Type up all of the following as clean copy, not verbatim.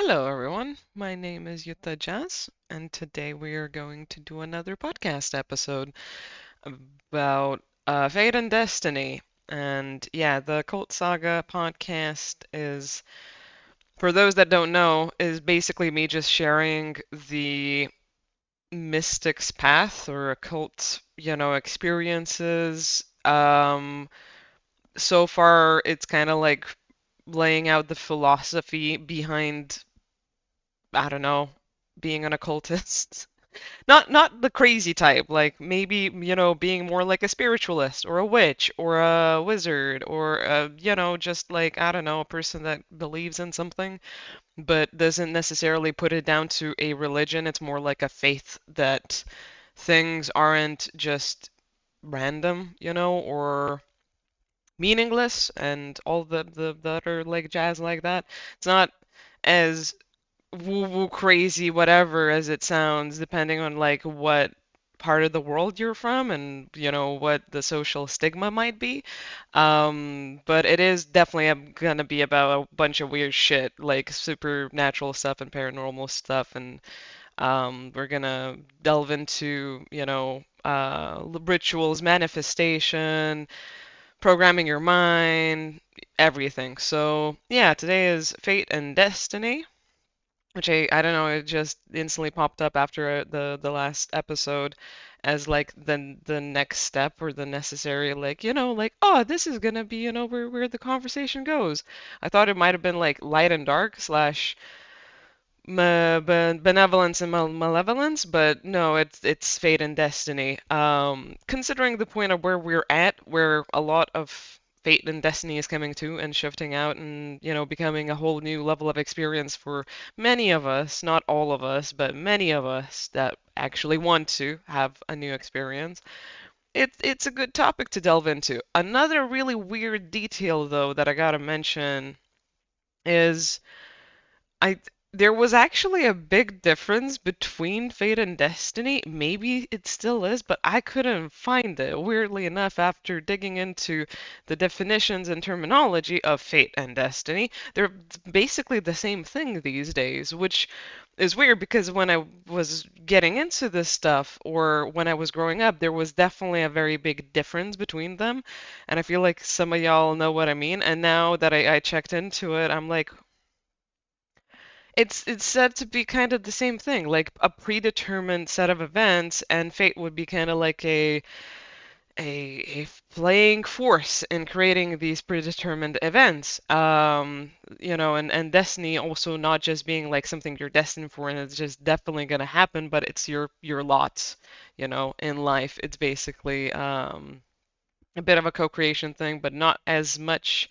Hello, everyone. My name is Yuta Jazz, and today we are going to do another podcast episode about Fate and Destiny. And yeah, the Occult Saga podcast is, for those that don't know, is basically me just sharing the mystic's path or occult, experiences. So far, it's kind of like laying out the philosophy behind, I don't know, being an occultist. Not the crazy type, like maybe, being more like a spiritualist or a witch or a wizard or just like, I don't know, a person that believes in something but doesn't necessarily put it down to a religion. It's more like a faith that things aren't just random, or meaningless and all the other like jazz like that. It's not as woo-woo crazy whatever as it sounds, depending on like what part of the world you're from and what the social stigma might be. But it is definitely gonna be about a bunch of weird shit, like supernatural stuff and paranormal stuff, and we're gonna delve into rituals, manifestation, programming your mind, everything. So yeah, today is Fate and Destiny, which I don't know, it just instantly popped up after the last episode as like the next step or the necessary, like, like, oh, this is gonna be, where the conversation goes. I thought it might have been like light and dark slash benevolence and malevolence, but no, it's fate and destiny. Considering the point of where we're at, where a lot of fate and destiny is coming to and shifting out and becoming a whole new level of experience for many of us, not all of us, but many of us that actually want to have a new experience. It's a good topic to delve into. Another really weird detail though that I gotta mention is I there was actually a big difference between Fate and Destiny. Maybe it still is, but I couldn't find it. Weirdly enough, after digging into the definitions and terminology of Fate and Destiny, they're basically the same thing these days, which is weird because when I was getting into this stuff or when I was growing up, there was definitely a very big difference between them. And I feel like some of y'all know what I mean. And now that I checked into it, I'm like, it's said to be kind of the same thing, like a predetermined set of events, and fate would be kind of like a playing force in creating these predetermined events. And destiny also not just being like something you're destined for and it's just definitely gonna happen, but it's your lot, in life. It's basically a bit of a co-creation thing, but not as much.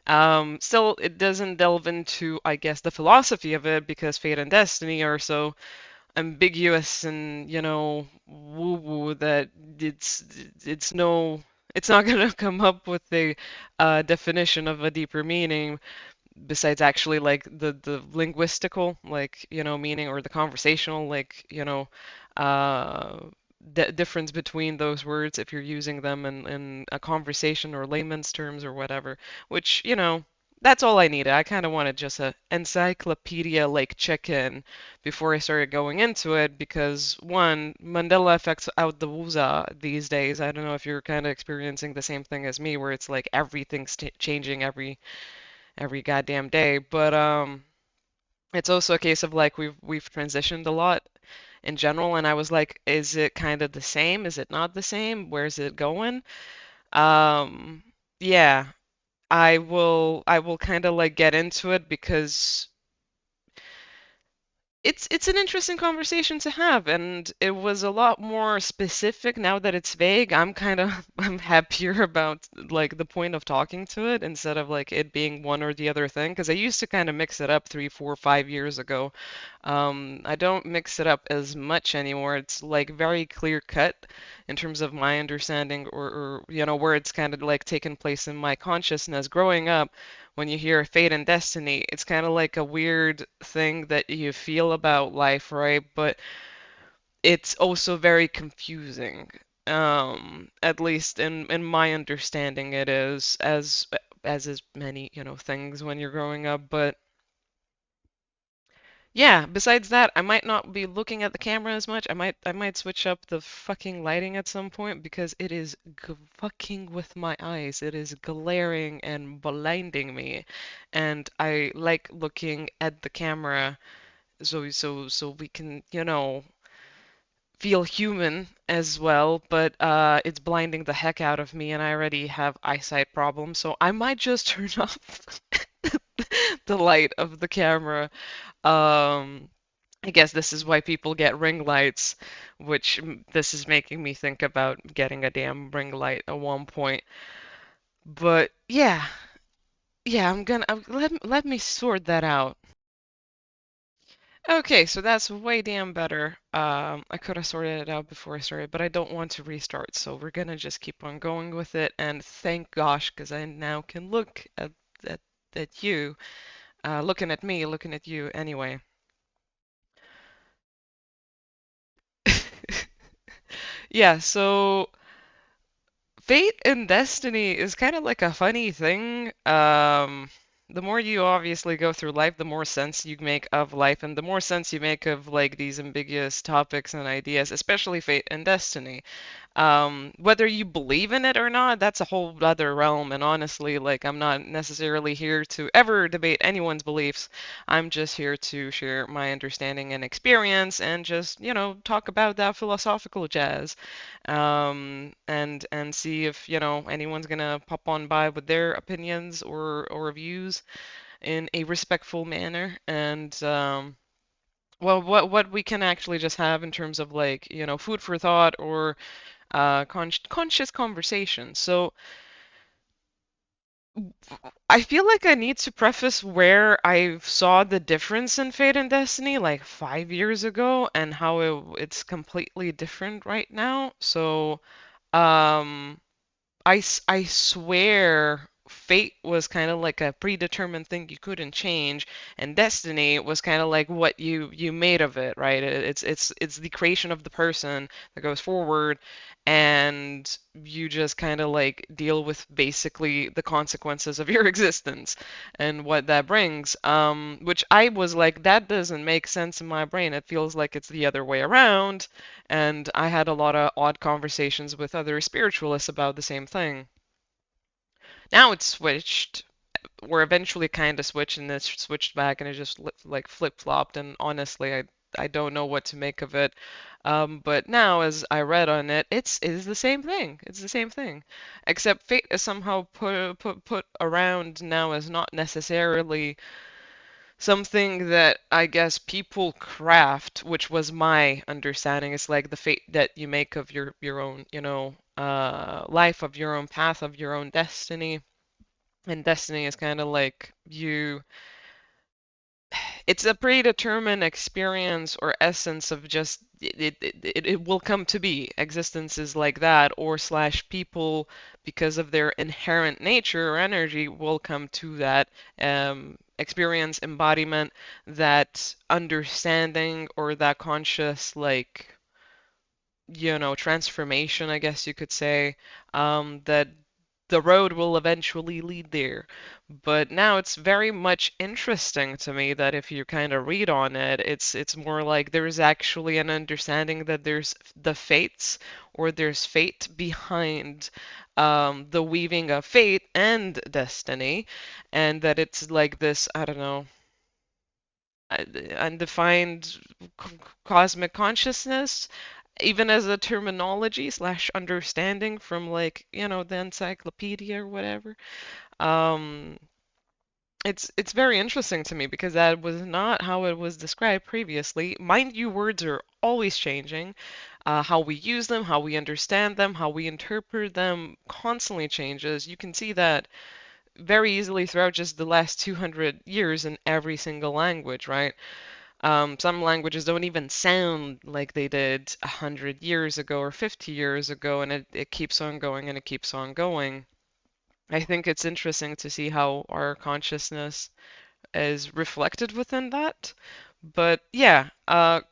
Still, it doesn't delve into, I guess, the philosophy of it because fate and destiny are so ambiguous and, woo-woo that it's it's no it's not gonna come up with a definition of a deeper meaning besides actually like the linguistical like meaning or the conversational like uh difference between those words if you're using them in a conversation or layman's terms or whatever, which that's all I needed. I kind of wanted just a encyclopedia like check-in before I started going into it because one, Mandela affects out the wooza these days. I don't know if you're kind of experiencing the same thing as me where it's like everything's changing every goddamn day. But it's also a case of like we've transitioned a lot in general, and I was like, is it kind of the same? Is it not the same? Where's it going? Um, yeah, I will kind of like get into it because it's an interesting conversation to have, and it was a lot more specific now that it's vague. I'm kind of I'm happier about like the point of talking to it instead of like it being one or the other thing, because I used to kind of mix it up 3, 4, 5 years ago. I don't mix it up as much anymore. It's like very clear cut in terms of my understanding or where it's kind of like taken place in my consciousness growing up. When you hear fate and destiny, it's kind of like a weird thing that you feel about life, right? But it's also very confusing. At least in my understanding, it is as is many things when you're growing up. But Yeah, besides that, I might not be looking at the camera as much. I might switch up the fucking lighting at some point because it is fucking with my eyes. It is glaring and blinding me. And I like looking at the camera so we can, feel human as well, but it's blinding the heck out of me and I already have eyesight problems, so I might just turn off the light of the camera. Um I guess this is why people get ring lights, which this is making me think about getting a damn ring light at one point. But yeah, yeah, let me sort that out. Okay, so that's way damn better. I could have sorted it out before I started, but I don't want to restart, so we're gonna just keep on going with it. And thank gosh, because I now can look at at you, looking at me, looking at you. Anyway. Yeah, so fate and destiny is kind of like a funny thing. The more you obviously go through life, the more sense you make of life, and the more sense you make of like these ambiguous topics and ideas, especially fate and destiny. Whether you believe in it or not, that's a whole other realm. And honestly, like, I'm not necessarily here to ever debate anyone's beliefs. I'm just here to share my understanding and experience and just, talk about that philosophical jazz. And see if, anyone's gonna pop on by with their opinions or views in a respectful manner. And, well, what we can actually just have in terms of like, food for thought or conscious conversation. So I feel like I need to preface where I saw the difference in Fate and Destiny like 5 years ago and how it's completely different right now. So um, I swear fate was kind of like a predetermined thing you couldn't change, and destiny was kind of like what you made of it, right? It's the creation of the person that goes forward, and you just kind of like deal with basically the consequences of your existence and what that brings. Which I was like, that doesn't make sense in my brain. It feels like it's the other way around, and I had a lot of odd conversations with other spiritualists about the same thing. Now it's switched, or eventually kind of switched, and it's switched back, and it just like flip-flopped. And honestly, I don't know what to make of it. But now, as I read on it, it is the same thing. It's the same thing, except fate is somehow put around now as not necessarily something that I guess people craft, which was my understanding. It's like the fate that you make of your own, life, of your own path, of your own destiny. And destiny is kind of like it's a predetermined experience or essence of just it will come to be. Existence is like that, or slash people, because of their inherent nature or energy, will come to that experience, embodiment, that understanding, or that conscious, like, transformation, I guess you could say, that the road will eventually lead there. But now it's very much interesting to me that if you kind of read on it, it's more like there's actually an understanding that there's the fates, or there's fate behind the weaving of fate and destiny, and that it's like this, I don't know, undefined cosmic consciousness, even as a terminology slash understanding from, like, the encyclopedia or whatever. Um, it's very interesting to me because that was not how it was described previously. Mind you, words are always changing. How we use them, how we understand them, how we interpret them constantly changes. You can see that very easily throughout just the last 200 years in every single language, right? Some languages don't even sound like they did 100 years ago or 50 years ago, and it keeps on going and it keeps on going. I think it's interesting to see how our consciousness is reflected within that. But yeah,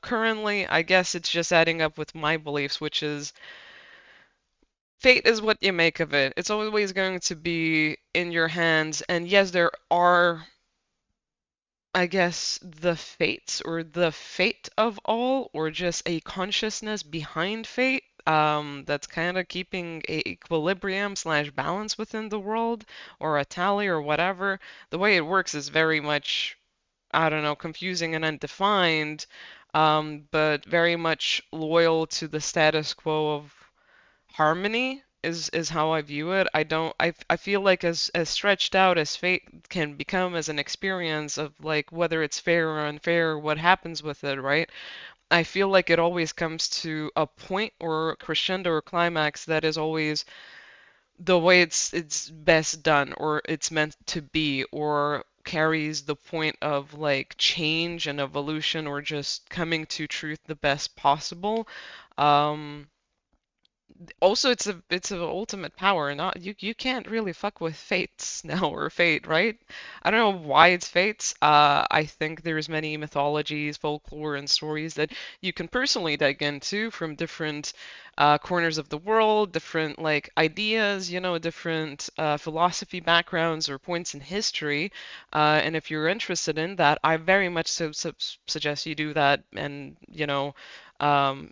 currently, I guess it's just adding up with my beliefs, which is fate is what you make of it. It's always going to be in your hands. And yes, there are I guess the fates or the fate of all, or just a consciousness behind fate, that's kind of keeping a equilibrium slash balance within the world, or a tally or whatever. The way it works is very much, I don't know, confusing and undefined, but very much loyal to the status quo of harmony is how I view it. I feel like as stretched out as fate can become as an experience of like whether it's fair or unfair, what happens with it, right? I feel like it always comes to a point or crescendo or climax that is always the way it's best done or it's meant to be or carries the point of like change and evolution or just coming to truth the best possible. Um, Also, it's a ultimate power. Not you can't really fuck with fates now or fate, right? I don't know why it's fates. I think there's many mythologies, folklore, and stories that you can personally dig into from different corners of the world, different like ideas, different philosophy backgrounds or points in history. And if you're interested in that, I very much suggest you do that, and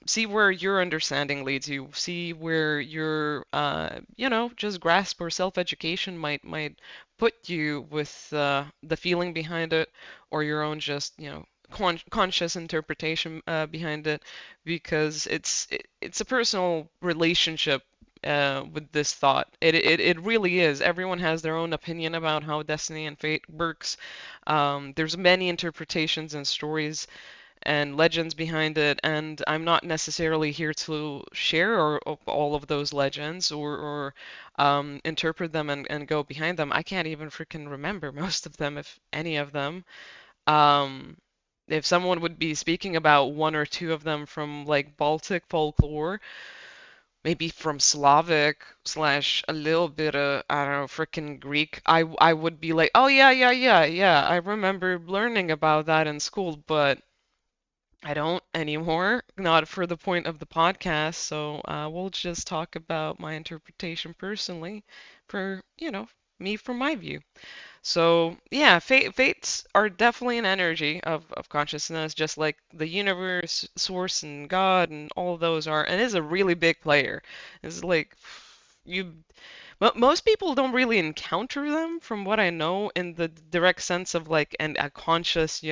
see where your understanding leads you. See where your, just grasp or self-education might put you with the feeling behind it, or your own just, conscious interpretation behind it, because it's a personal relationship. With this thought, it really is. Everyone has their own opinion about how destiny and fate works. There's many interpretations and stories and legends behind it, and I'm not necessarily here to share all of those legends or interpret them and go behind them. I can't even freaking remember most of them, if any of them. Um, if someone would be speaking about one or two of them from like Baltic folklore, maybe from Slavic slash a little bit of, I don't know, freaking Greek, I would be like, oh yeah, yeah, yeah, yeah, I remember learning about that in school, but I don't anymore, not for the point of the podcast. So we'll just talk about my interpretation personally for, me from my view. So yeah, fates are definitely an energy of consciousness, just like the universe, source, and God, and all of those are, and is a really big player. It's like you, most people don't really encounter them, from what I know, in the direct sense of like a conscious,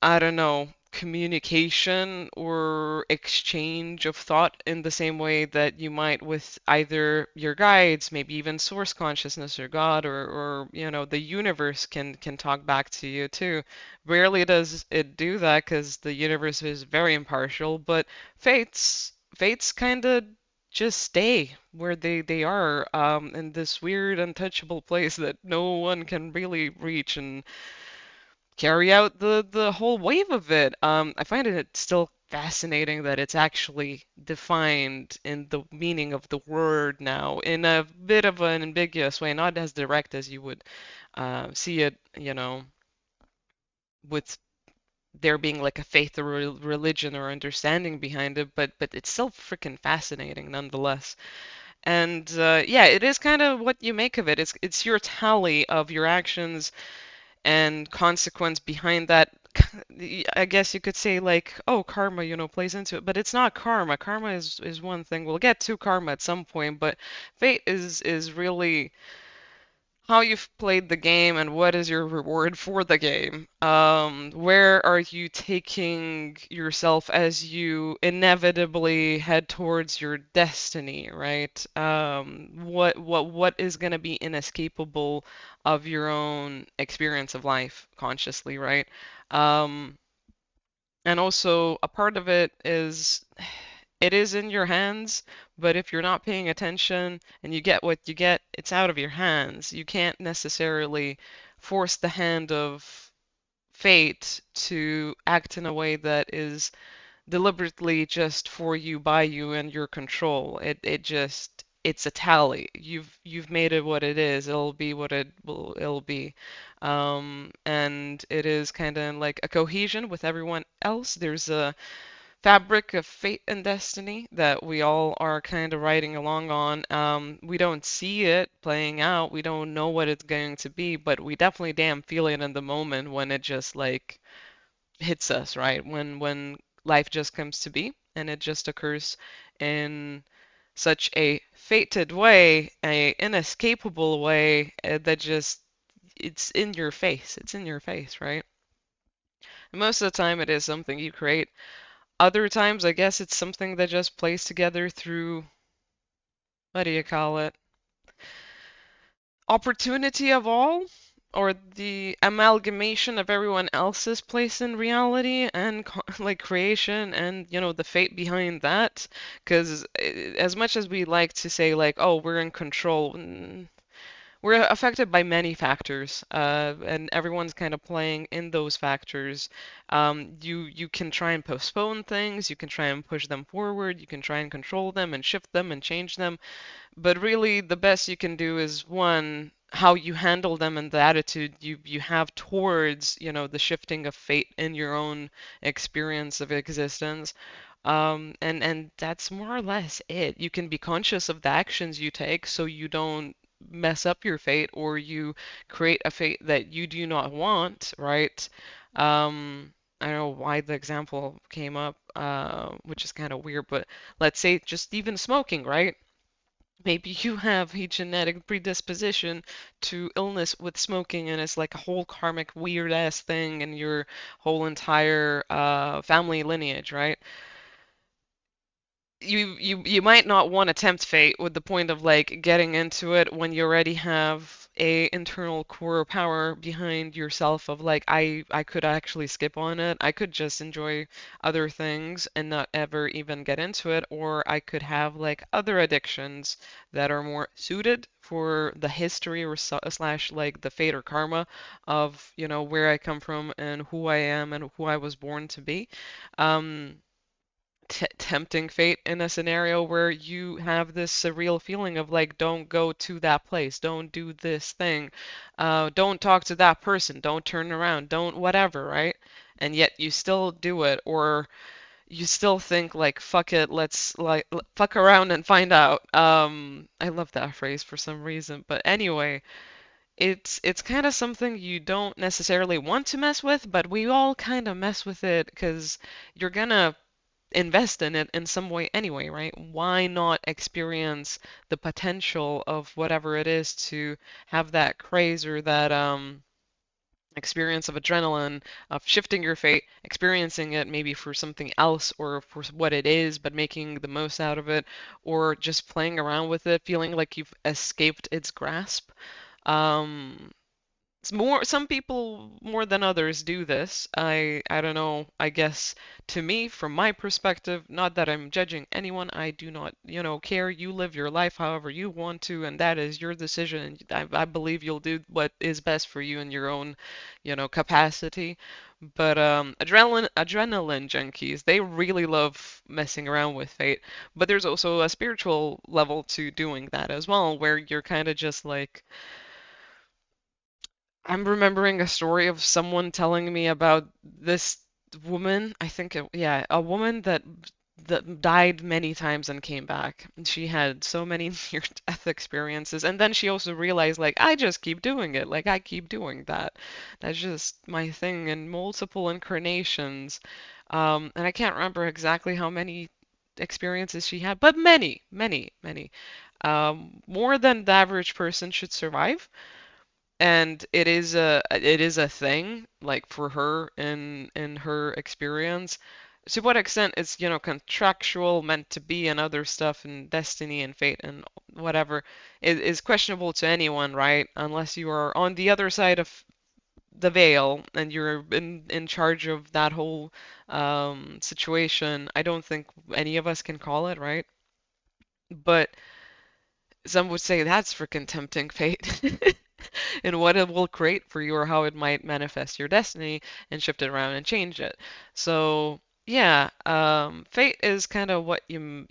I don't know, communication or exchange of thought in the same way that you might with either your guides, maybe even source consciousness or God or the universe can talk back to you too. Rarely does it do that because the universe is very impartial, but fates kind of just stay where they are in this weird untouchable place that no one can really reach and carry out the whole wave of it. I find it still fascinating that it's actually defined in the meaning of the word now in a bit of an ambiguous way, not as direct as you would see it, with there being like a faith or religion or understanding behind it, but it's still freaking fascinating nonetheless. And yeah, it is kind of what you make of it. It's your tally of your actions and consequence behind that. I guess you could say like, oh, karma, plays into it, but it's not karma. Karma is one thing. We'll get to karma at some point, but fate is really how you've played the game and what is your reward for the game. Where are you taking yourself as you inevitably head towards your destiny, right? What is going to be inescapable of your own experience of life consciously, right? Um, and also a part of it is it is in your hands, but if you're not paying attention and you get what you get, it's out of your hands. You can't necessarily force the hand of fate to act in a way that is deliberately just for you, by you, and your control. It just it's a tally. You've made it what it is. It'll be what it'll be. And it is kind of like a cohesion with everyone else. There's a fabric of fate and destiny that we all are kind of riding along on. We don't see it playing out. We don't know what it's going to be, but we definitely damn feel it in the moment when it just like hits us, right? When life just comes to be and it just occurs in such a fated way, a inescapable way that just it's in your face. It's in your face, right? And most of the time it is something you create. Other times I guess it's something that just plays together through what do you call it? Opportunity of all, or the amalgamation of everyone else's place in reality and like creation and the fate behind that. Because as much as we like to say like, oh, we're in control, we're affected by many factors, and everyone's kind of playing in those factors. You can try and postpone things, you can try and push them forward, you can try and control them and shift them and change them. But really, the best you can do is one, how you handle them and the attitude you have towards, the shifting of fate in your own experience of existence. And that's more or less it. You can be conscious of the actions you take so you don't mess up your fate or you create a fate that you do not want, right? I don't know why the example came up, which is kind of weird, but let's say just even smoking, right? Maybe you have a genetic predisposition to illness with smoking, and it's like a whole karmic weird ass thing in your whole entire family lineage, right? You might not want to tempt fate with the point of like getting into it when you already have a internal core power behind yourself of like I could actually skip on it. I could just enjoy other things and not ever even get into it, or I could have like other addictions that are more suited for the history or slash like the fate or karma of, where I come from and who I am and who I was born to be. Um, Tempting fate in a scenario where you have this surreal feeling of like, don't go to that place, don't do this thing, don't talk to that person, don't turn around, don't whatever, right? And yet you still do it, or you still think like, fuck it, let's like fuck around and find out. I love that phrase for some reason, but anyway, it's kind of something you don't necessarily want to mess with, but we all kind of mess with it because you're gonna invest in it in some way anyway, right? Why not experience the potential of whatever it is to have that craze or that experience of adrenaline, of shifting your fate, experiencing it maybe for something else or for what it is, but making the most out of it, or just playing around with it, feeling like you've escaped its grasp. Um, it's more, some people more than others do this. I don't know. I guess to me, from my perspective, not that I'm judging anyone, I do not, care. You live your life however you want to, and that is your decision. I believe you'll do what is best for you in your own, capacity. But adrenaline junkies, they really love messing around with fate. But there's also a spiritual level to doing that as well, where you're kind of just like I'm remembering a story of someone telling me about this woman, I think yeah, a woman that died many times and came back. And she had so many near-death experiences. And then she also realized like I just keep doing it. Like I keep doing that. That's just my thing in multiple incarnations. And I can't remember exactly how many experiences she had, but many, many, many. More than the average person should survive, and it is a thing like for her in her experience. To what extent it's contractual, meant to be, and other stuff, and destiny and fate and whatever is questionable to anyone, right? Unless you are on the other side of the veil and you're in charge of that whole situation. I don't think any of us can call it, right? But some would say that's freaking tempting fate. And what it will create for you or how it might manifest your destiny and shift it around and change it. So yeah, fate is kind of what you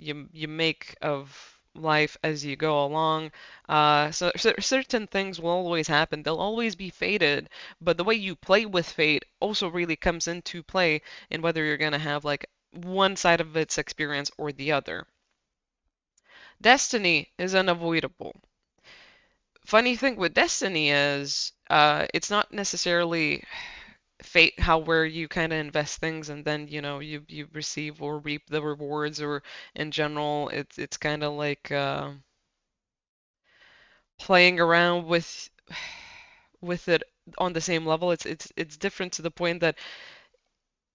make of life as you go along. So certain things will always happen. They'll always be fated, but the way you play with fate also really comes into play in whether you're gonna have like one side of its experience or the other. Destiny is unavoidable. Funny thing with destiny is it's not necessarily fate, how where you kind of invest things and then you receive or reap the rewards, or in general it's kind of like playing around with it on the same level. It's different to the point that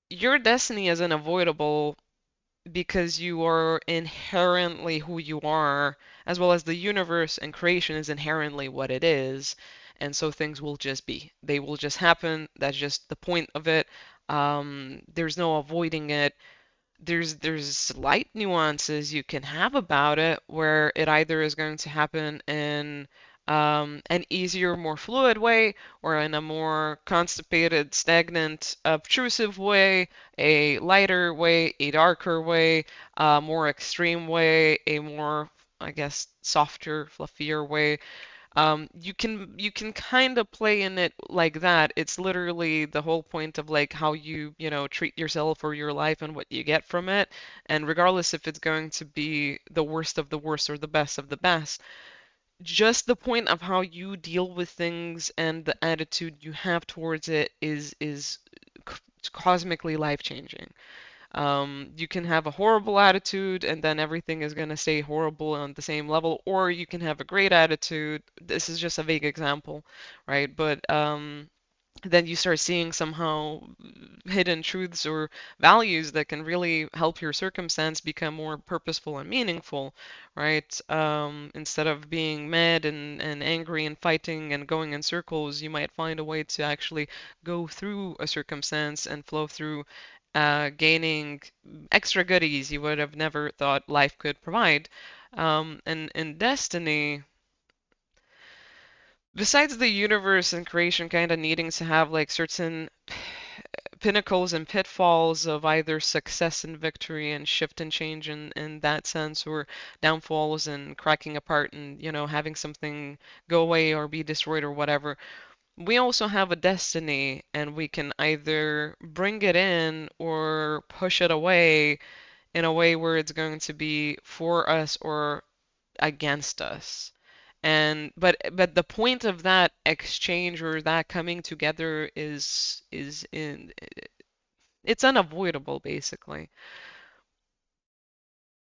your destiny is unavoidable because you are inherently who you are, as well as the universe and creation is inherently what it is. And so things will just be. They will just happen. That's just the point of it. There's no avoiding it. There's slight nuances you can have about it where it either is going to happen in an easier, more fluid way, or in a more constipated, stagnant, obtrusive way, a lighter way, a darker way, a more extreme way, a more, I guess, softer, fluffier way. You can kind of play in it like that. It's literally the whole point of like how you treat yourself or your life and what you get from it. And regardless if it's going to be the worst of the worst or the best of the best, just the point of how you deal with things and the attitude you have towards it is cosmically life-changing. You can have a horrible attitude and then everything is going to stay horrible on the same level, or you can have a great attitude. This is just a vague example, right? But then you start seeing somehow hidden truths or values that can really help your circumstance become more purposeful and meaningful, right? Instead of being mad and angry and fighting and going in circles, you might find a way to actually go through a circumstance and flow through, gaining extra goodies you would have never thought life could provide. And in Destiny, besides the universe and creation kind of needing to have like certain pinnacles and pitfalls of either success and victory and shift and change in that sense, or downfalls and cracking apart and having something go away or be destroyed or whatever, we also have a destiny and we can either bring it in or push it away in a way where it's going to be for us or against us. And but the point of that exchange or that coming together is in it's unavoidable basically.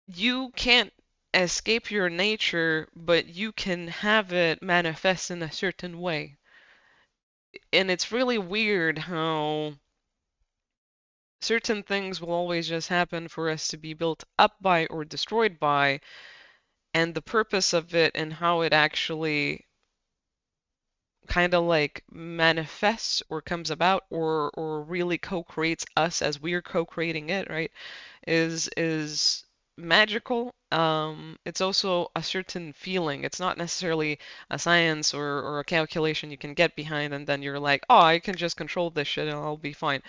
You can't escape your nature, but you can have it manifest in a certain way. And it's really weird how certain things will always just happen for us to be built up by or destroyed by, and the purpose of it and how it actually kind of like manifests or comes about or really co-creates us as we're co-creating it, right? Is magical. It's also a certain feeling. It's not necessarily a science or a calculation you can get behind and then you're like, oh, I can just control this shit and I'll be fine.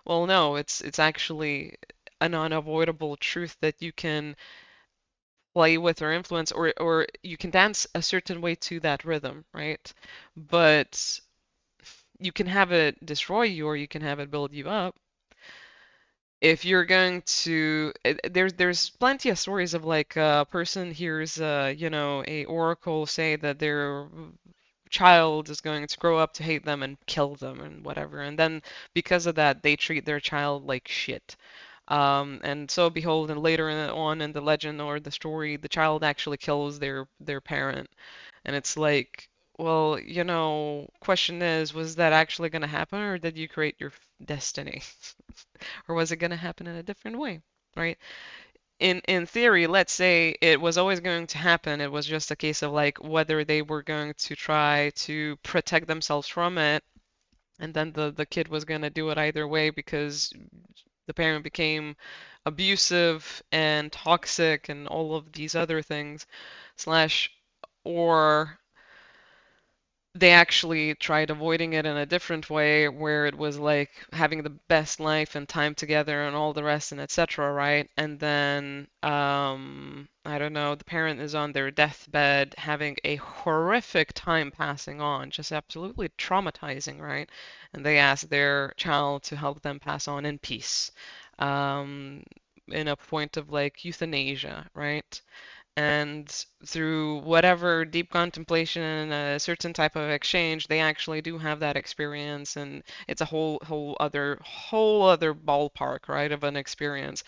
Well, no, it's actually an unavoidable truth that you can play with or influence, or you can dance a certain way to that rhythm, right? But you can have it destroy you or you can have it build you up. If you're going to, there's plenty of stories of like a person hears a oracle say that their child is going to grow up to hate them and kill them and whatever, and then because of that they treat their child like shit. And so behold, and later on in the legend or the story, the child actually kills their parent. And it's like, well, question is, was that actually going to happen, or did you create your destiny? Or was it going to happen in a different way, right? In theory, let's say it was always going to happen. It was just a case of like whether they were going to try to protect themselves from it, and then the kid was going to do it either way because the parent became abusive and toxic and all of these other things, slash, or they actually tried avoiding it in a different way where it was like having the best life and time together and all the rest and etc., right? And then I don't know, the parent is on their deathbed having a horrific time passing on, just absolutely traumatizing, right? And they ask their child to help them pass on in peace. Um, in a point of like euthanasia, right? And through whatever deep contemplation and a certain type of exchange, they actually do have that experience, and it's a whole other ballpark, right, of an experience.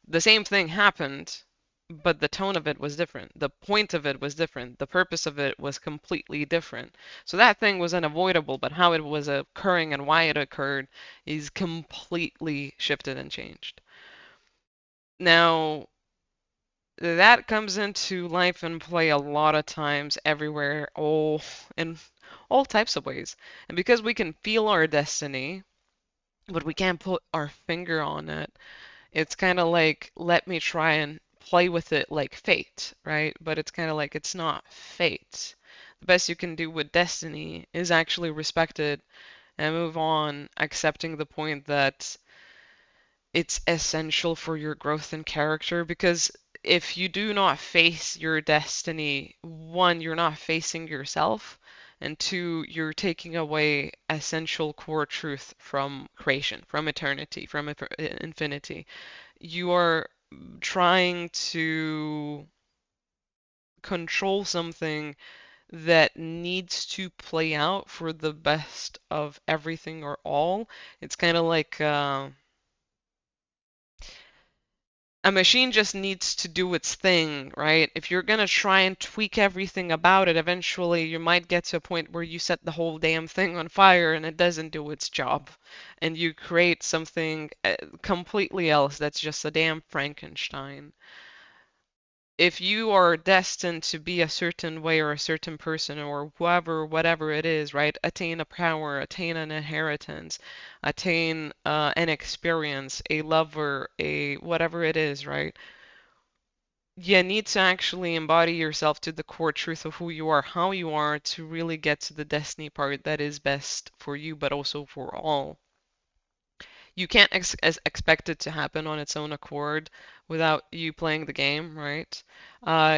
The same thing happened, but the tone of it was different. The point of it was different. The purpose of it was completely different. So that thing was unavoidable, but how it was occurring and why it occurred is completely shifted and changed. Now, that comes into life and play a lot of times everywhere, all in all types of ways. And because we can feel our destiny, but we can't put our finger on it, it's kind of like, let me try and play with it like fate, right? But it's kind of like it's not fate. The best you can do with destiny is actually respect it and move on, accepting the point that it's essential for your growth and character, because if you do not face your destiny, one, you're not facing yourself, and two, you're taking away essential core truth from creation, from eternity, from infinity. You are trying to control something that needs to play out for the best of everything or all. It's kind of like a machine just needs to do its thing, right? If you're gonna try and tweak everything about it, eventually you might get to a point where you set the whole damn thing on fire and it doesn't do its job. And you create something completely else that's just a damn Frankenstein. If you are destined to be a certain way or a certain person or whoever, whatever it is, right? Attain a power, attain an inheritance, attain an experience, a lover, a whatever it is, right? You need to actually embody yourself to the core truth of who you are, how you are, to really get to the destiny part that is best for you, but also for all. You can't expect it to happen on its own accord without you playing the game, right?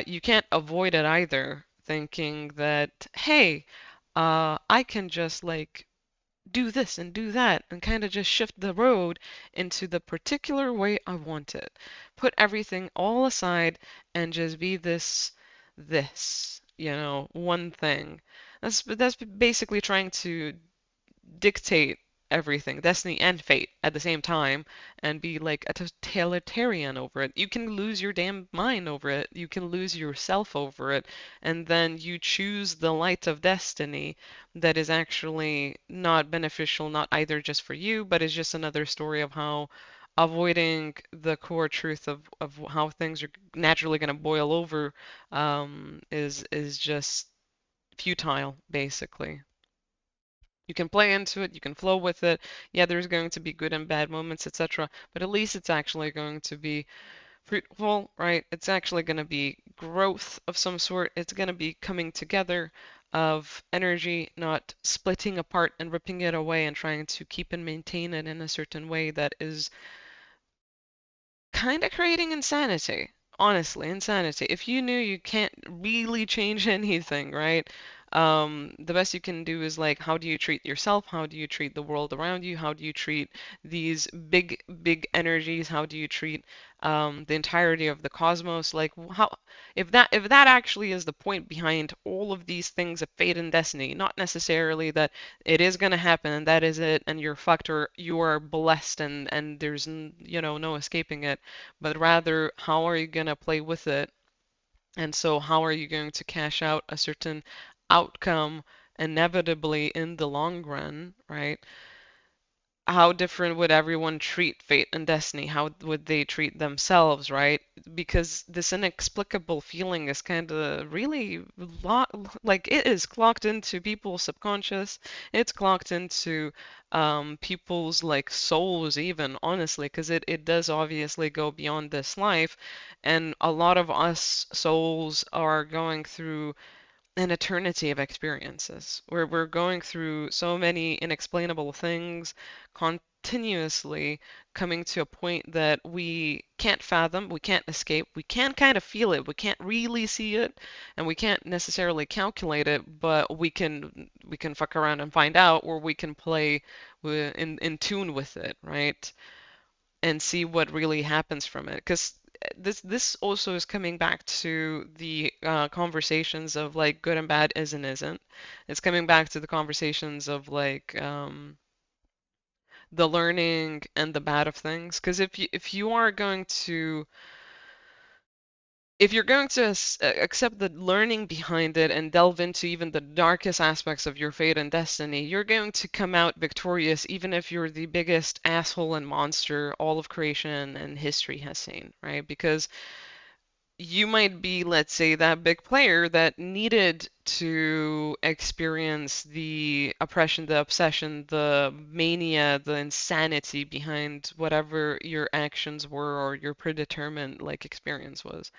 You can't avoid it either, thinking that, hey, I can just like do this and do that and kind of just shift the road into the particular way I want it. Put everything all aside and just be this, one thing. That's basically trying to dictate everything, destiny and fate at the same time, and be like a totalitarian over it. You can lose your damn mind over it. You can lose yourself over it, and then you choose the light of destiny that is actually not beneficial, not either just for you, but is just another story of how avoiding the core truth of how things are naturally going to boil over is just futile, basically. You can play into it, you can flow with it. Yeah, there's going to be good and bad moments, etc. But at least it's actually going to be fruitful, right? It's actually going to be growth of some sort. It's going to be coming together of energy, not splitting apart and ripping it away and trying to keep and maintain it in a certain way that is kind of creating insanity. Honestly, insanity. If you knew you can't really change anything, right? The best you can do is like, how do you treat yourself? How do you treat the world around you? How do you treat these big, big energies? How do you treat the entirety of the cosmos? Like, how if that actually is the point behind all of these things of fate and destiny, not necessarily that it is going to happen and that is it and you're fucked or you are blessed and there's no escaping it, but rather how are you going to play with it, and so how are you going to cash out a certain outcome inevitably in the long run, right? How different would everyone treat fate and destiny? How would they treat themselves, right? Because this inexplicable feeling is kind of really like it is clocked into people's subconscious. It's clocked into people's like souls even, honestly, because it does obviously go beyond this life, and a lot of us souls are going through an eternity of experiences where we're going through so many inexplainable things continuously, coming to a point that we can't fathom, we can't escape, we can kind of feel it, we can't really see it, and we can't necessarily calculate it, but we can fuck around and find out, or we can play in tune with it, right? and see what really happens from it. Because this also is coming back to the conversations of like good and bad is and isn't. It's coming back to the conversations of like the learning and the bad of things. Because if you are going to if you're going to accept the learning behind it and delve into even the darkest aspects of your fate and destiny, you're going to come out victorious, even if you're the biggest asshole and monster all of creation and history has seen, right? Because you might be, let's say, that big player that needed to experience the oppression, the obsession, the mania, the insanity behind whatever your actions were or your predetermined like experience was.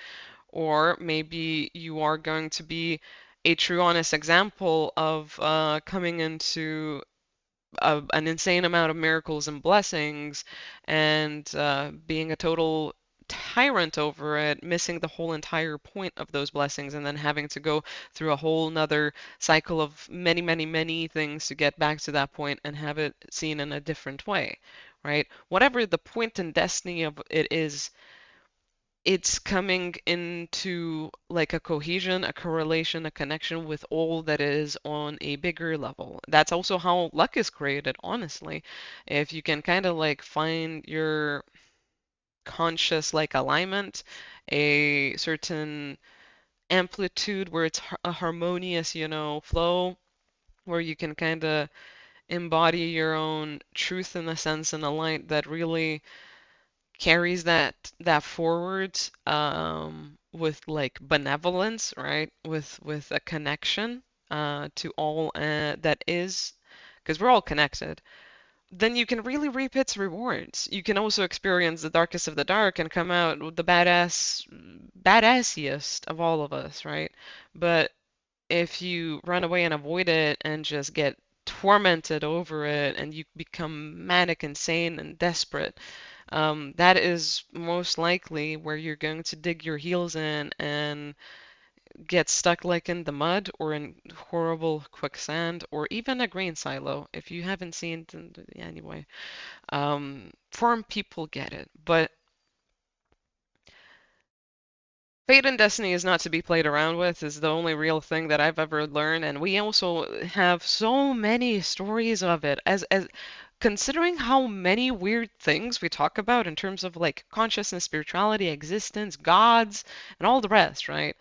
Or maybe you are going to be a true, honest example of coming into an insane amount of miracles and blessings and being a total tyrant over it, missing the whole entire point of those blessings, and then having to go through a whole nother cycle of many, many, many things to get back to that point and have it seen in a different way, right? Whatever the point and destiny of it is, it's coming into like a cohesion, a correlation, a connection with all that is on a bigger level. That's also how luck is created, honestly. If you can kind of like find your conscious like alignment, a certain amplitude where it's a harmonious, flow, where you can kind of embody your own truth in the sense and a light that really carries that forward with like benevolence, right? With a connection to all that is, because we're all connected. Then you can really reap its rewards. You can also experience the darkest of the dark and come out with the badassiest of all of us, right? But if you run away and avoid it and just get tormented over it and you become manic, insane, and desperate, that is most likely where you're going to dig your heels in and get stuck like in the mud or in horrible quicksand or even a grain silo. If you haven't seen it, anyway, farm people get it. But fate and destiny is not to be played around with, is the only real thing that I've ever learned. And we also have so many stories of it as considering how many weird things we talk about in terms of like consciousness, spirituality, existence, gods, and all the rest, right?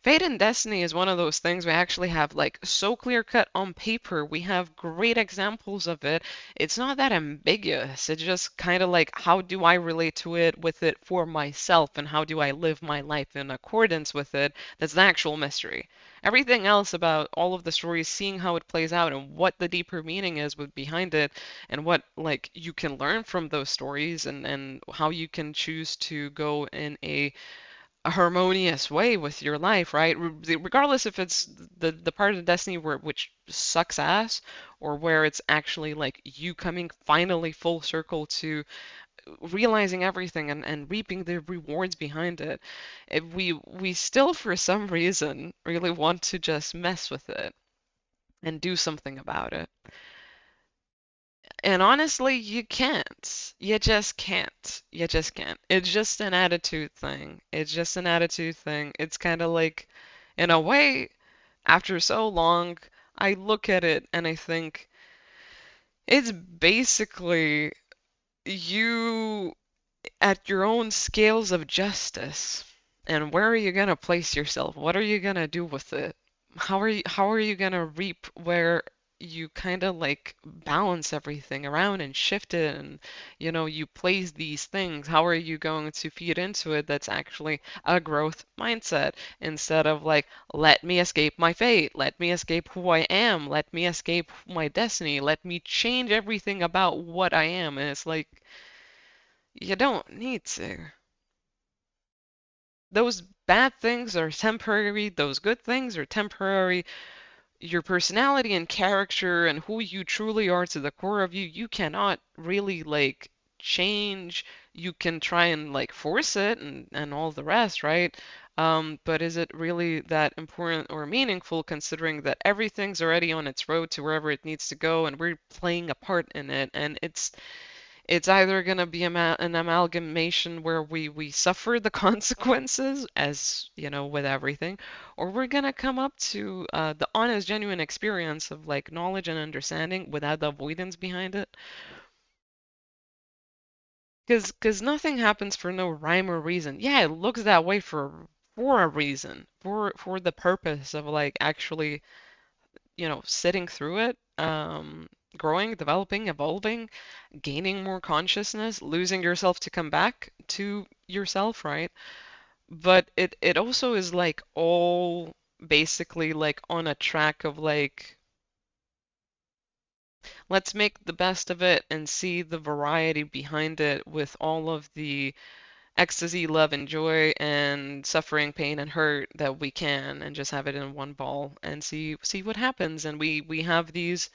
Fate and Destiny is one of those things we actually have like so clear cut on paper. We have great examples of it. It's not that ambiguous. It's just kind of like how do I relate to it with it for myself and how do I live my life in accordance with it? That's the actual mystery. Everything else about all of the stories, seeing how it plays out and what the deeper meaning is with behind it and what like you can learn from those stories and how you can choose to go in a harmonious way with your life, right? Regardless if it's the part of destiny where which sucks ass or where it's actually like you coming finally full circle to realizing everything and reaping the rewards behind it. If we still for some reason really want to just mess with it and do something about it. And honestly, you can't. You just can't. You just can't. It's just an attitude thing. It's just an attitude thing. It's kind of like, in a way, after so long, I look at it and I think it's basically you at your own scales of justice. And where are you gonna place yourself? What are you gonna do with it? How are you gonna reap where you kind of like balance everything around and shift it and you place these things? How are you going to feed into it that's actually a growth mindset instead of like let me escape my fate, let me escape who I am, let me escape my destiny, let me change everything about what I am. And it's like you don't need to. Those bad things are temporary, those good things are temporary. Your personality and character and who you truly are to the core of you, you cannot really like change. You can try and like force it and all the rest, right? But is it really that important or meaningful considering that everything's already on its road to wherever it needs to go and we're playing a part in it and It's either going to be an amalgamation where we suffer the consequences, as you know, with everything, or we're going to come up to the honest, genuine experience of like knowledge and understanding without the avoidance behind it. Because nothing happens for no rhyme or reason. Yeah, it looks that way for a reason, for the purpose of like actually, you know, sitting through it, growing, developing, evolving, gaining more consciousness, losing yourself to come back to yourself, right? But it also is like all basically like on a track of like let's make the best of it and see the variety behind it with all of the ecstasy, love, and joy, and suffering, pain, and hurt that we can, and just have it in one ball and see what happens. And we have these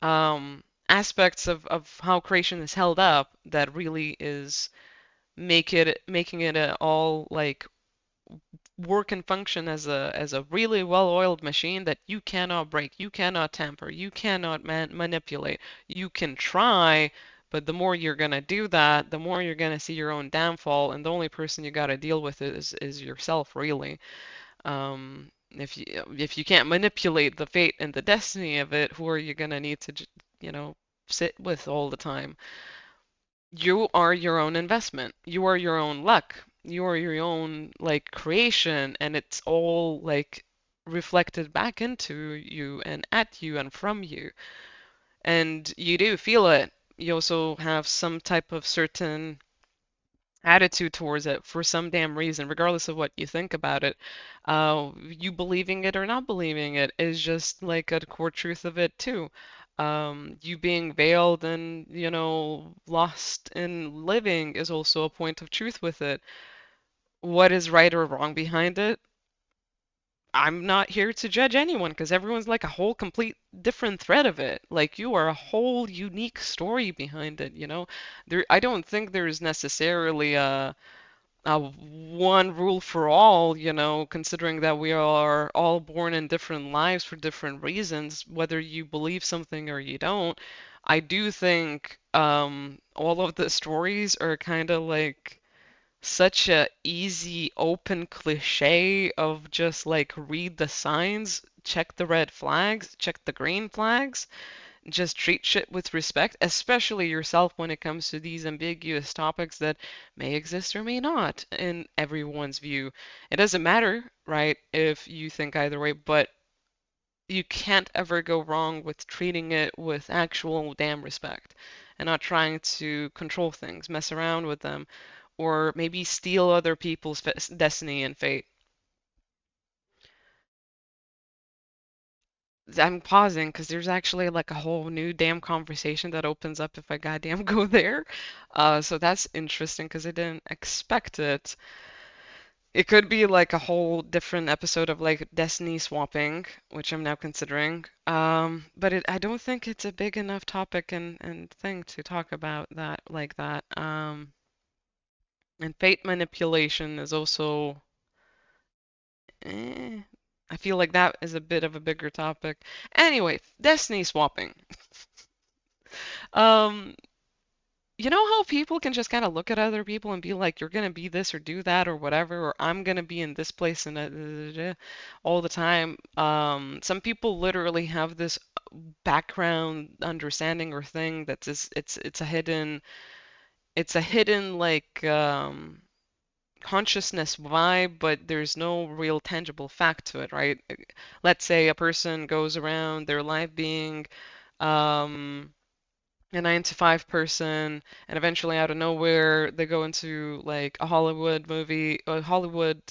aspects of how creation is held up that really is making it a, all like work and function as a really well-oiled machine that you cannot break, you cannot tamper, you cannot manipulate. You can try, but the more you're gonna do that, the more you're gonna see your own downfall, and the only person you gotta deal with is yourself, really. If you can't manipulate the fate and the destiny of it, who are you gonna need to, you know, sit with all the time? You are your own investment. You are your own luck. You are your own like creation, and it's all like reflected back into you and at you and from you. And you do feel it. You also have some type of certain attitude towards it for some damn reason, regardless of what you think about it. You believing it or not believing it is just like a core truth of it too. You being veiled and, you know, lost in living is also a point of truth with it. What is right or wrong behind it? I'm not here to judge anyone because everyone's like a whole complete different thread of it. Like you are a whole unique story behind it, you know? I don't think there's necessarily one rule for all, you know, considering that we are all born in different lives for different reasons, whether you believe something or you don't. I do think all of the stories are kind of like such a easy, open cliche of just like read the signs, check the red flags, check the green flags, just treat shit with respect, especially yourself when it comes to these ambiguous topics that may exist or may not in everyone's view. It doesn't matter, right, if you think either way, but you can't ever go wrong with treating it with actual damn respect and not trying to control things, mess around with them, or maybe steal other people's destiny and fate. I'm pausing because there's actually like a whole new damn conversation that opens up if I goddamn go there. So that's interesting because I didn't expect it. It could be like a whole different episode of like destiny swapping, which I'm now considering. But I don't think it's a big enough topic and thing to talk about that like that. And fate manipulation is also, eh, I feel like that is a bit of a bigger topic. Anyway, destiny swapping. Um, you know how people can just kind of look at other people and be like, you're gonna be this or do that or whatever, or I'm gonna be in this place and all the time. Some people literally have this background understanding or thing that's just, it's a hidden like consciousness vibe, but there's no real tangible fact to it, right? Let's say a person goes around their life being um a 9 to 5 person, and eventually out of nowhere they go into like a Hollywood movie, a Hollywood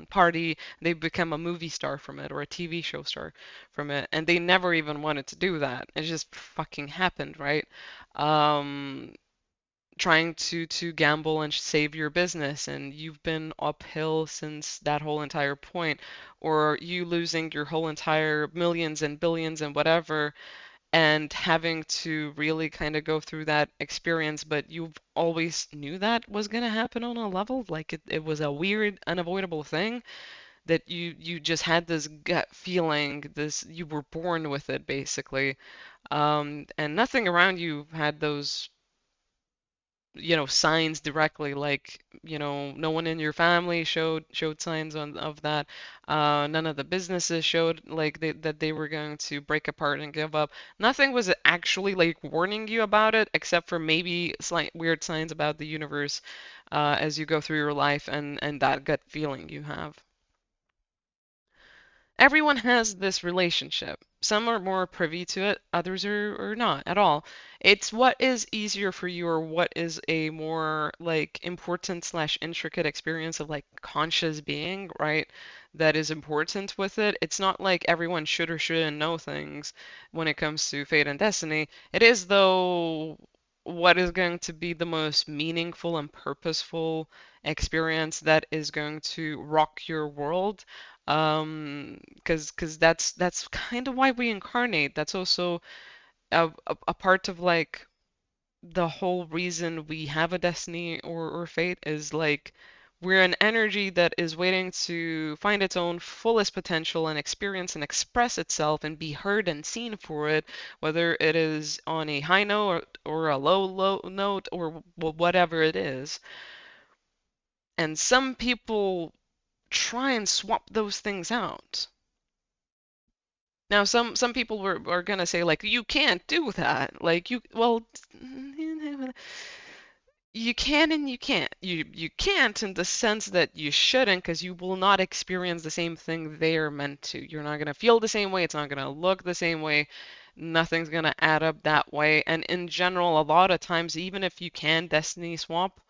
party. They become a movie star from it or a TV show star from it, and they never even wanted to do that. It just fucking happened, right? Um, Trying to gamble and save your business, and you've been uphill since that whole entire point, or you losing your whole entire millions and billions and whatever and having to really kind of go through that experience, but you've always knew that was going to happen on a level. Like it was a weird, unavoidable thing that you just had this gut feeling, this you were born with it basically. And nothing around you had those. signs directly, like, no one in your family showed signs of that. None of the businesses showed like that they were going to break apart and give up. Nothing was actually like warning you about it, except for maybe slight weird signs about the universe as you go through your life, and that gut feeling you have. Everyone has this relationship. Some are more privy to it, others are not at all. It's what is easier for you, or what is a more like important slash intricate experience of like conscious being, right? That is important with it. It's not like everyone should or shouldn't know things when it comes to fate and destiny. It is, though, what is going to be the most meaningful and purposeful experience that is going to rock your world, because that's kind of why we incarnate. That's also a part of like the whole reason we have a destiny or fate, is like we're an energy that is waiting to find its own fullest potential and experience and express itself and be heard and seen for it, whether it is on a high note or a low note, or whatever it is. And some people try and swap those things out. Now, some people are gonna say like you can't do that. Like you can and you can't. You can't in the sense that you shouldn't, because you will not experience the same thing they're meant to. You're not gonna feel the same way. It's not gonna look the same way. Nothing's gonna add up that way. And in general, a lot of times, even if you can destiny swap,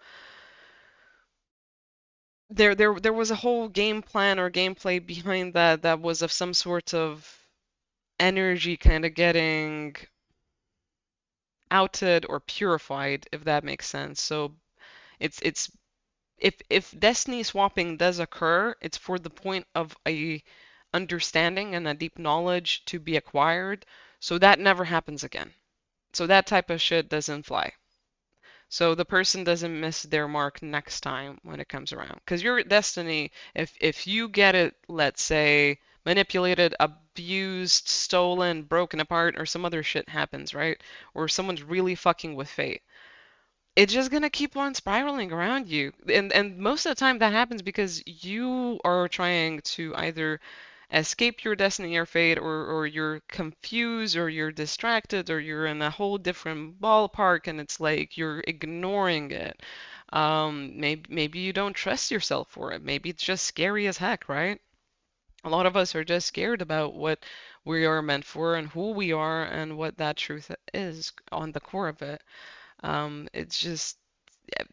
there was a whole game plan or gameplay behind that was of some sort of energy kind of getting outed or purified, if that makes sense. So it's if destiny swapping does occur, it's for the point of a understanding and a deep knowledge to be acquired, so that never happens again. So that type of shit doesn't fly. So the person doesn't miss their mark next time when it comes around. Because your destiny, if you get it, let's say, manipulated, abused, stolen, broken apart, or some other shit happens, right? Or someone's really fucking with fate, it's just gonna keep on spiraling around you. And most of the time that happens because you are trying to either escape your destiny or fate, or you're confused, or you're distracted, or you're in a whole different ballpark and it's like you're ignoring it. Maybe you don't trust yourself for it. Maybe it's just scary as heck, right? A lot of us are just scared about what we are meant for and who we are and what that truth is on the core of it. It's just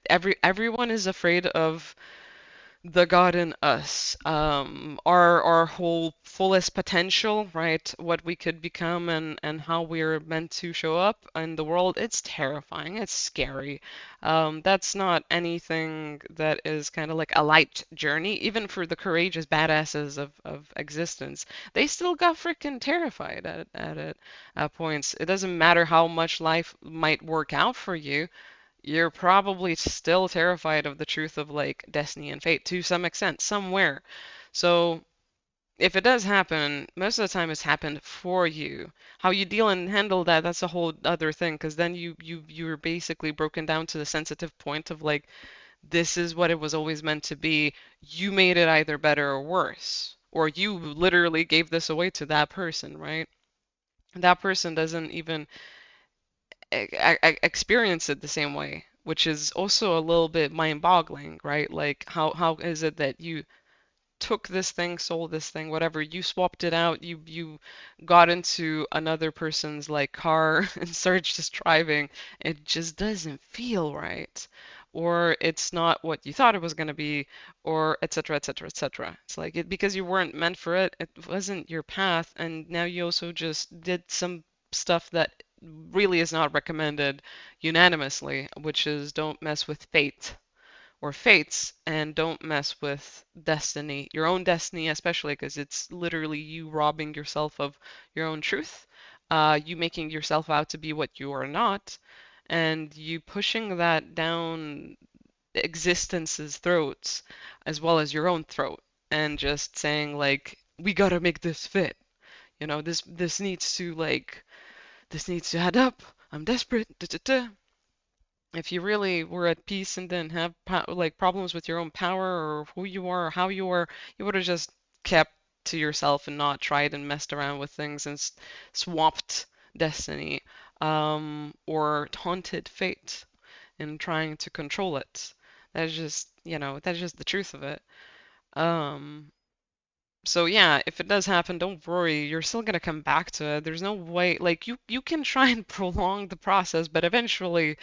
everyone is afraid of the God in us, our whole fullest potential, right? What we could become, and how we're meant to show up in the world. It's terrifying. It's scary. That's not anything that is kind of like a light journey, even for the courageous badasses of existence. They still got freaking terrified at it at points. It doesn't matter how much life might work out for you, you're probably still terrified of the truth of like destiny and fate to some extent somewhere. So if it does happen, most of the time it's happened for you. How you deal and handle that, that's a whole other thing, because then you're basically broken down to the sensitive point of like, this is what it was always meant to be. You made it either better or worse. Or you literally gave this away to that person, right? That person doesn't even experience it the same way, which is also a little bit mind-boggling, right? Like, how is it that you took this thing, sold this thing, whatever, you swapped it out, you got into another person's like car and started just driving, it just doesn't feel right, or it's not what you thought it was going to be, or etc., etc., etc. It's like because you weren't meant for it, it wasn't your path, and now you also just did some stuff that really is not recommended unanimously, which is don't mess with fate or fates, and don't mess with destiny, your own destiny, especially because it's literally you robbing yourself of your own truth, you making yourself out to be what you are not, and you pushing that down existence's throats as well as your own throat, and just saying like, we gotta make this fit. This needs to add up. I'm desperate. Da, da, da. If you really were at peace and didn't have like problems with your own power or who you are or how you are, you would have just kept to yourself and not tried and messed around with things and swapped destiny, or taunted fate in trying to control it. That's just, that's just the truth of it. Um, so yeah, if it does happen, don't worry. You're still gonna come back to it. There's no way, like you can try and prolong the process, but eventually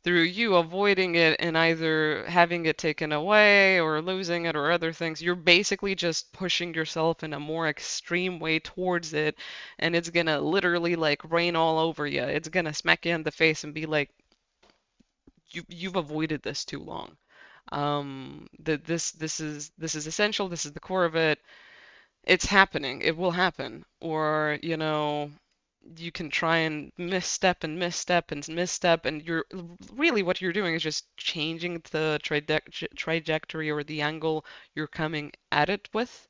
through you avoiding it and either having it taken away or losing it or other things, you're basically just pushing yourself in a more extreme way towards it, and it's gonna literally like rain all over you. It's gonna smack you in the face and be like, you've avoided this too long. That this is essential. This is the core of it. It's happening. It will happen. Or, you can try and misstep and misstep and misstep, and you're really what you're doing is just changing the trajectory or the angle you're coming at it with.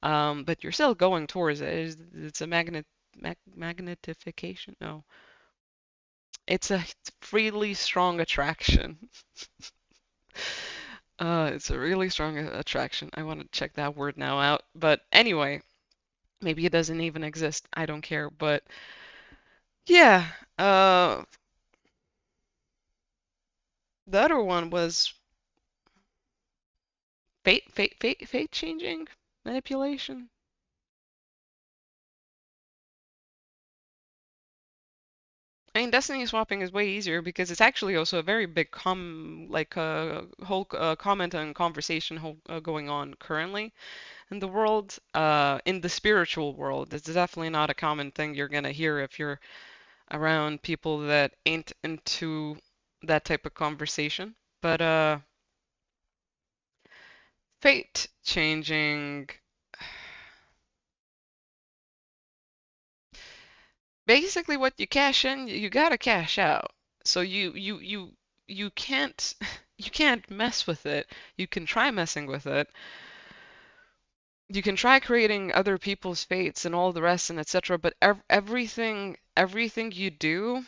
But you're still going towards it. It's a magnetification. No, it's a really strong attraction. It's a really strong attraction. I want to check that word now out. But anyway, maybe it doesn't even exist. I don't care. But yeah, the other one was fate changing manipulation. I mean, destiny swapping is way easier because it's actually also a very big whole comment and conversation going on currently in the world, in the spiritual world. It's definitely not a common thing you're gonna hear if you're around people that ain't into that type of conversation. But fate changing, basically what you cash in, you gotta cash out. So you can't you can't mess with it. You can try messing with it. You can try creating other people's fates and all the rest and etc. But everything you do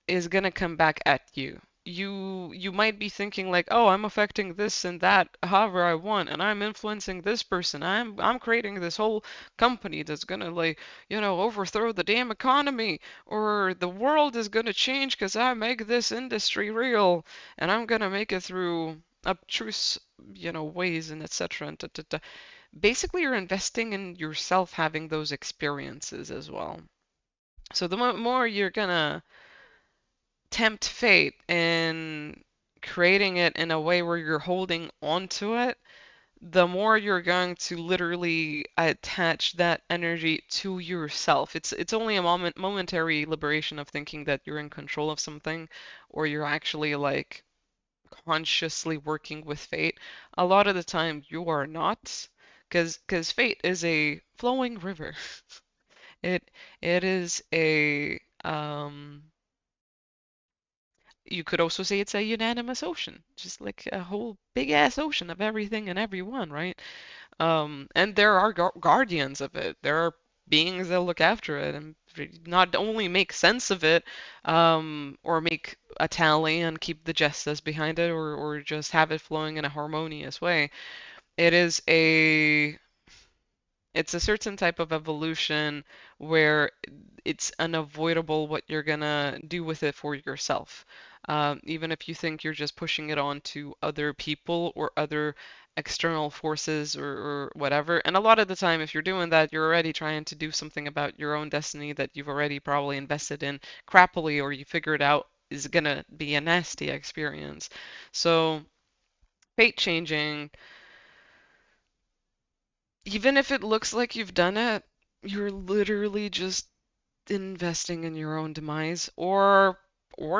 is gonna come back at you. You might be thinking like, "Oh, I'm affecting this and that however I want, and I'm influencing this person. I'm creating this whole company that's gonna like, overthrow the damn economy, or the world is gonna change because I make this industry real, and I'm gonna make it through obtruse, ways and etc." And basically, you're investing in yourself having those experiences as well. So the more you're gonna tempt fate and creating it in a way where you're holding on to it, the more you're going to literally attach that energy to yourself. It's only a momentary liberation of thinking that you're in control of something, or you're actually like consciously working with fate. A lot of the time you are not, because fate is a flowing river. It it is a you could also say it's a unanimous ocean, just like a whole big ass ocean of everything and everyone, right? And there are guardians of it. There are beings that look after it and not only make sense of it, or make a tally and keep the justice behind it, or just have it flowing in a harmonious way. It is it's a certain type of evolution where it's unavoidable what you're gonna do with it for yourself. Even if you think you're just pushing it on to other people or other external forces or whatever. And a lot of the time, if you're doing that, you're already trying to do something about your own destiny that you've already probably invested in crappily or you figured out is gonna be a nasty experience. So, fate changing, even if it looks like you've done it, you're literally just investing in your own demise or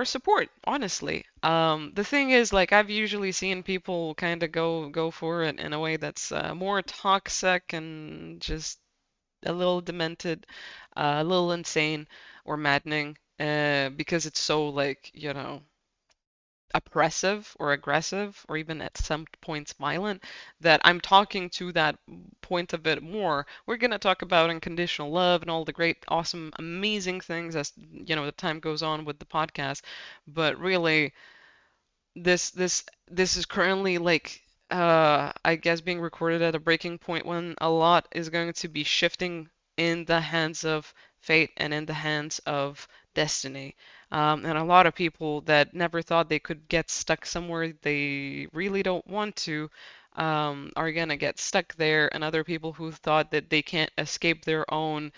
support, honestly. The thing is, like I've usually seen people kind of go for it in a way that's more toxic and just a little demented, a little insane or maddening, because it's so like, oppressive or aggressive or even at some points violent, that I'm talking to that point of it more. We're going to talk about unconditional love and all the great, awesome, amazing things as the time goes on with the podcast. But really, this is currently like I guess being recorded at a breaking point when a lot is going to be shifting in the hands of fate and in the hands of destiny. And a lot of people that never thought they could get stuck somewhere they really don't want to are gonna get stuck there, and other people who thought that they can't escape their own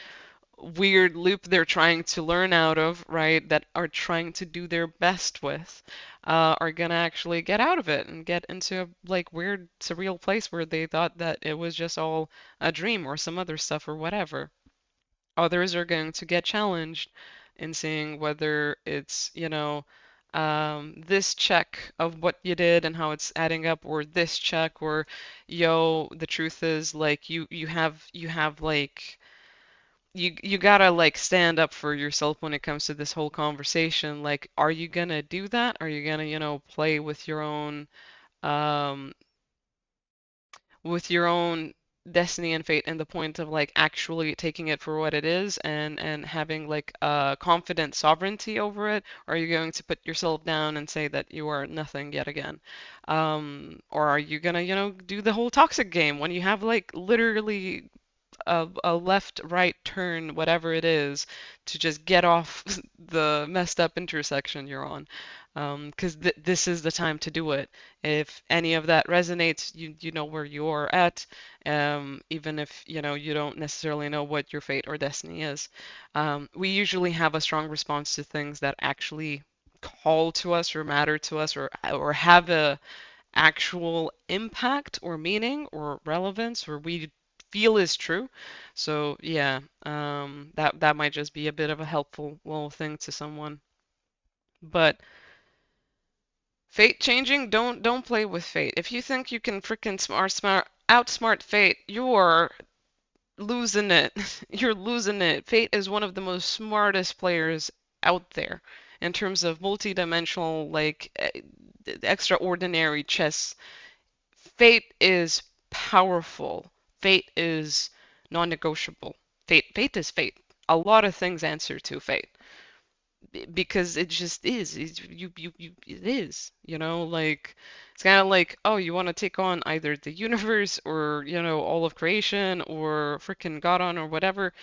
weird loop they're trying to learn out of, right, that are trying to do their best with, are gonna actually get out of it and get into a like weird, surreal place where they thought that it was just all a dream or some other stuff or whatever. Others are going to get challenged in seeing whether it's, this check of what you did and how it's adding up, or this check, or yo, the truth is like you have like you gotta like stand up for yourself when it comes to this whole conversation. Like, are you gonna do that? Are you gonna, play um with your own destiny and fate and the point of like actually taking it for what it is and having like confident sovereignty over it? Or are you going to put yourself down and say that you are nothing yet again? Or are you gonna, do the whole toxic game when you have like literally a left, right turn, whatever it is, to just get off the messed up intersection you're on. Because this is the time to do it. If any of that resonates, you know where you're at, even if you don't necessarily know what your fate or destiny is. We usually have a strong response to things that actually call to us or matter to us or have a actual impact or meaning or relevance or we feel is true. So yeah, that might just be a bit of a helpful little thing to someone. But fate changing, don't play with fate. If you think you can freaking outsmart fate, you're losing it. You're losing it. Fate is one of the most smartest players out there in terms of multi-dimensional, like extraordinary chess. Fate is powerful. Fate is non-negotiable. Fate is fate. A lot of things answer to fate because it just is. It is. Like it's kind of like, oh, you want to take on either the universe or all of creation or freaking God on or whatever.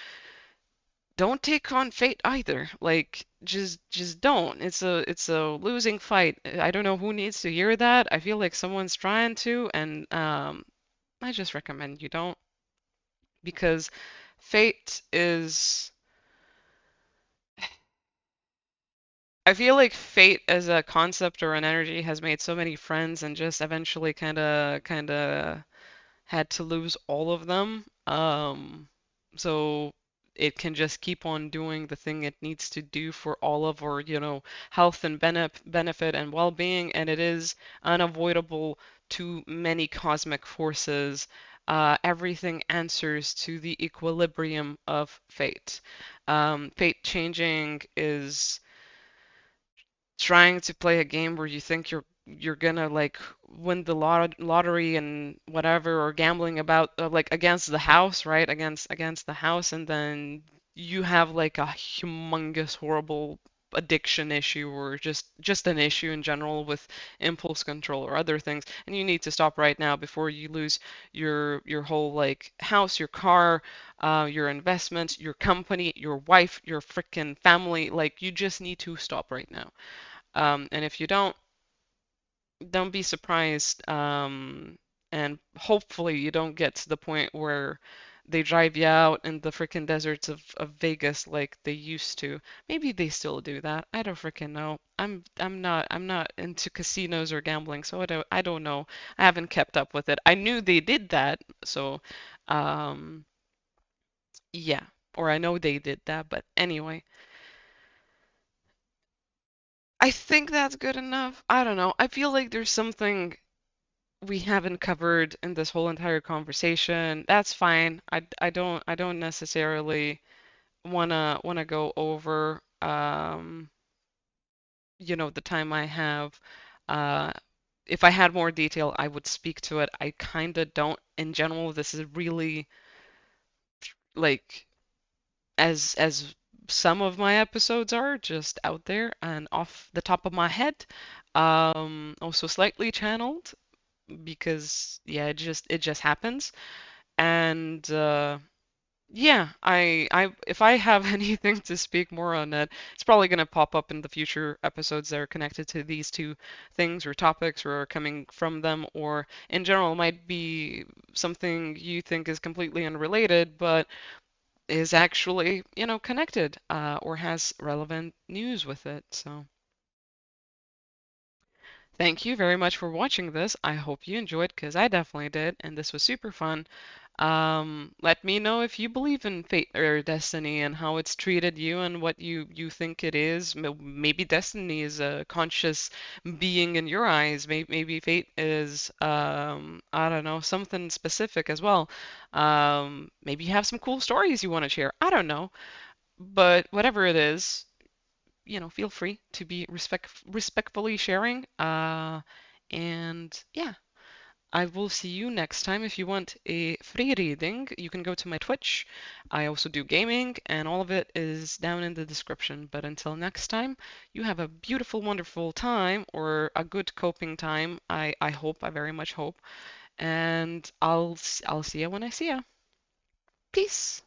Don't take on fate either. Like just don't. It's a losing fight. I don't know who needs to hear that. I feel like someone's trying to, and I just recommend you don't, because fate is. I feel like fate as a concept or an energy has made so many friends and just eventually kind of had to lose all of them. So it can just keep on doing the thing it needs to do for all of our, health and benefit and well-being, and it is unavoidable to many cosmic forces. Everything answers to the equilibrium of fate. Fate changing is trying to play a game where you think you're gonna like win the lottery and whatever, or gambling about like against the house, right? Against the house, and then you have like a humongous horrible addiction issue or just an issue in general with impulse control or other things, and you need to stop right now before you lose your whole like house, your car, your investments, your company, your wife, your freaking family. Like, you just need to stop right now. And if you don't be surprised. And hopefully you don't get to the point where they drive you out in the freaking deserts of Vegas like they used to. Maybe they still do that. I don't freaking know. I'm not into casinos or gambling, so I don't know. I haven't kept up with it. I knew they did that, so um yeah. Or I know they did that, but anyway. I think that's good enough. I don't know. I feel like there's something we haven't covered in this whole entire conversation. That's fine. I don't necessarily wanna go over the time I have. Uh if I had more detail, I would speak to it. I kinda don't. In general, this is really like as some of my episodes are just out there and off the top of my head. Also slightly channeled because yeah, it just happens. And yeah, I if I have anything to speak more on that, it's probably going to pop up in the future episodes that are connected to these two things or topics or are coming from them, or in general might be something you think is completely unrelated, but is actually, connected or has relevant news with it. So thank you very much for watching this. I hope you enjoyed because I definitely did, and this was super fun. Let me know if you believe in fate or destiny and how it's treated you and what you think it is. Maybe destiny is a conscious being in your eyes. Maybe fate is, I don't know, something specific as well. Maybe you have some cool stories you want to share. I don't know. But whatever it is, feel free to be respectfully sharing. And yeah, I will see you next time. If you want a free reading, you can go to my Twitch. I also do gaming, and all of it is down in the description. But until next time, you have a beautiful, wonderful time, or a good coping time. I hope, I very much hope. And I'll see you when I see you. Peace.